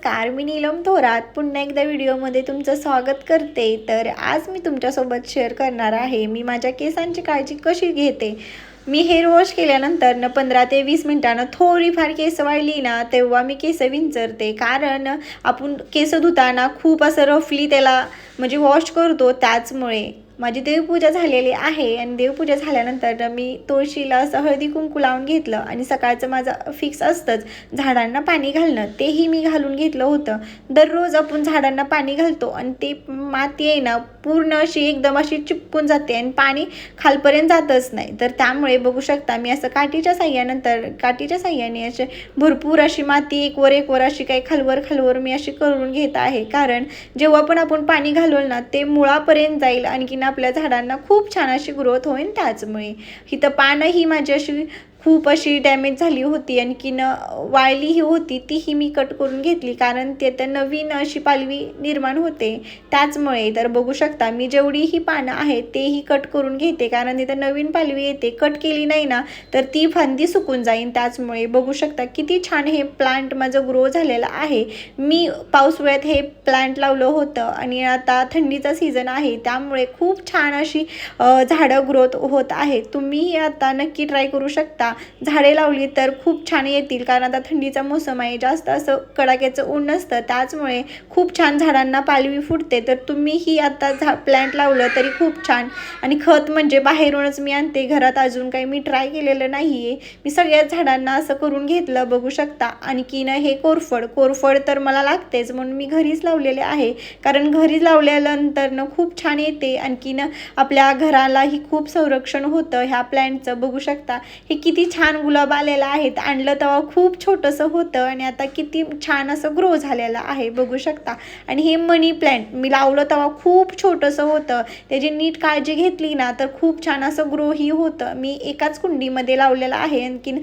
नमस्कार, मी नीलम थोरात पुन्हा एकदा व्हिडिओमध्ये तुमचं स्वागत करते। तर आज मी तुमच्यासोबत शेअर करणार आहे मी माझ्या केसांची काळजी कशी घेते। मी हेअर वॉश केल्यानंतर 15 ते 20 मिनिटांना थोडीफार केस वाळली ना तेव्हा मी केस विंचरते, कारण आपण केस धुताना खूप असं रफली त्याला म्हणजे वॉश करतो। त्याचमुळे माझी देवपूजा झालेली आहे आणि देवपूजा झाल्यानंतर मी तुळशीला असं हळदी कुंकू लावून घेतलं आणि सकाळचं माझं फिक्स असतंच झाडांना पाणी घालणं, तेही मी घालून घेतलं होतं। दररोज आपण झाडांना पाणी घालतो आणि ते माती आहे ना पूर्ण अशी एकदम अशी चिपकून जाते आणि पाणी खालपर्यंत जातच नाही। तर त्यामुळे बघू शकता मी असं काठीच्या साह्याने असे भरपूर अशी माती एक वर अशी काही खालवर मी अशी करून घेत आहे, कारण जेव्हा पण आपण पाणी घालवलं ना ते मुळापर्यंत जाईल आणि आपल्या झाडांना खूप छान अशी ग्रोथ होईल। त्याचमुळे इथं पानं ही माझी अशी खूप अशी डॅमेज झाली होती, आणखीन वाळलीही होती, तीही मी कट करून घेतली, कारण ते तर नवीन अशी पालवी निर्माण होते। त्याचमुळे तर बघू शकता मी जेवढीही पानं आहेत तेही कट करून घेते, कारण इथं नवीन पालवी येते। कट केली नाही ना तर ती फांदी सुकून जाईल। त्याचमुळे बघू शकता किती छान हे प्लांट माझं ग्रो झालेलं आहे। मी पावसाळ्यात हे प्लांट लावलं होतं आणि आता थंडीचा सीझन आहे, त्यामुळे खूप छान अशी झाडं ग्रोथ होत आहेत। तुम्हीही आता नक्की ट्राय करू शकता, झाडे लावली तर खूप छान येतील, कारण आता थंडीचा मोसम आहे, जास्त असं कडाक्याचं ऊन नसतं। त्याचमुळे खूप छान झाडांना पालवी फुटते। तर तुम्हीही आता प्लांट लावलं तरी खूप छान। आणि खत म्हणजे बाहेरूनच मी आणते, घरात अजून काही मी ट्राय केलेलं नाही आहे। मी सगळ्या झाडांना असं करून घेतलं, बघू शकता। आणखीन हे कोरफड तर मला लागतेच, म्हणून मी घरीच लावलेले आहे, कारण घरी लावल्यानंतर खूप छान येते। आणखीन आपल्या घरालाही खूप संरक्षण होतं ह्या प्लॅन्टचं। बघू शकता हे किती छान गुलाब आलेलं आहे। आणलं तेव्हा खूप छोटंसं होतं आणि आता किती छान असं ग्रो झालेलं आहे, बघू शकता। आणि हे मनी प्लॅन्ट मी लावलं तेव्हा खूप छोटंसं होतं, त्याची नीट काळजी घेतली ना तर खूप छान असं ग्रोही होतं। मी एकाच कुंडीमध्ये लावलेलं आहे, आणखीन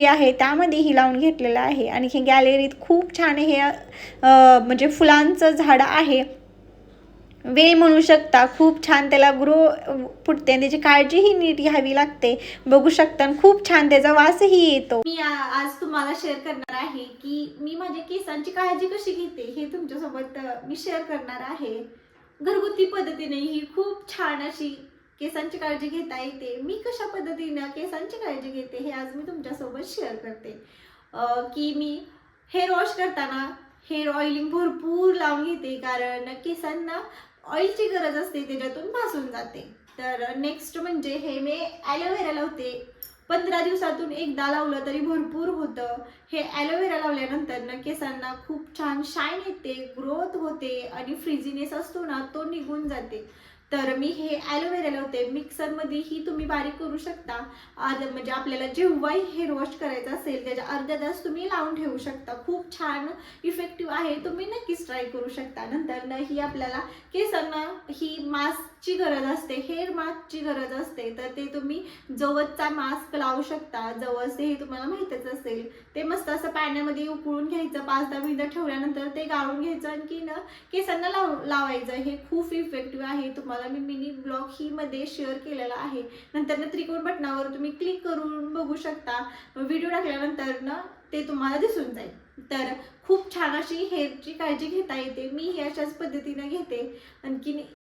आहे त्यामध्येही लावून घेतलेलं आहे। आणि हे गॅलरीत खूप छान हे म्हणजे फुलांचं झाड आहे, वेल म्हणू शकता। खूप छान त्याला ग्रो फुटते, त्याची काळजीही नीट घ्यावी लागते, बघू शकता। खूप छान त्याचा वासही येतो। मी आज तुम्हाला शेअर करणार आहे की मी माझ्या केसांची काळजी कशी घेते, हे तुमच्यासोबत मी शेअर करणार आहे। घरगुती पद्धतीने ही खूप छान अशी केसांची काळजी घेता येते। मी कशा पद्धतीने केसांची काळजी घेते हे आज मी तुमच्यासोबत शेअर करते। की मी हेअर वॉश करताना हेअर ऑइलिंग भरपूर लावून घेते, कारण केसांना ऑइलची गरज असते, त्याच्यातून भासून जाते। तर नेक्स्ट म्हणजे हे मी ॲलोवेरा लावते, 15 दिवसातून एकदा लावलं तरी भरपूर होतं। हे ॲलोवेरा लावल्यानंतर केसांना खूप छान शाईन येते, ग्रोथ होते आणि फ्रिझीनेस असतो ना तो निघून जाते। तर मी हे ॲलोवेरा लावते, मिक्सरमध्येही तुम्ही बारीक करू शकता। म्हणजे आपल्याला जेव्हाही हेअर वॉश करायचं असेल त्याच्या अर्धा तास तुम्ही लावून ठेवू शकता, खूप छान इफेक्टिव्ह आहे, तुम्ही नक्कीच ट्राय करू शकता। नंतर ही आपल्याला केसांना ही मास्कची गरज असते, हेअर मास्कची गरज असते, तर ते तुम्ही जवसचा मास्क लावू शकता। जवस हे तुम्हाला माहितच असेल, ते मस्त असं पाण्यामध्ये उकळून घ्यायचं, 5-10 मिनिटं ठेवल्यानंतर ते गाळून घ्यायचं आणखी केसांना लावायचं। हे खूप इफेक्टिव्ह आहे, तुम्हाला मी मिनी ब्लॉग ही मध्ये शेअर केलेला आहे। नंतर त्रिकोण बटनावर तुम्ही क्लिक करून बघू शकता, व्हिडिओ टाकल्यानंतर ते तुम्हाला दिसून जाईल। तर खूप छान अशी हेअरची काळजी घेता येते, मी ही अशाच पद्धतीने घेते। आणखी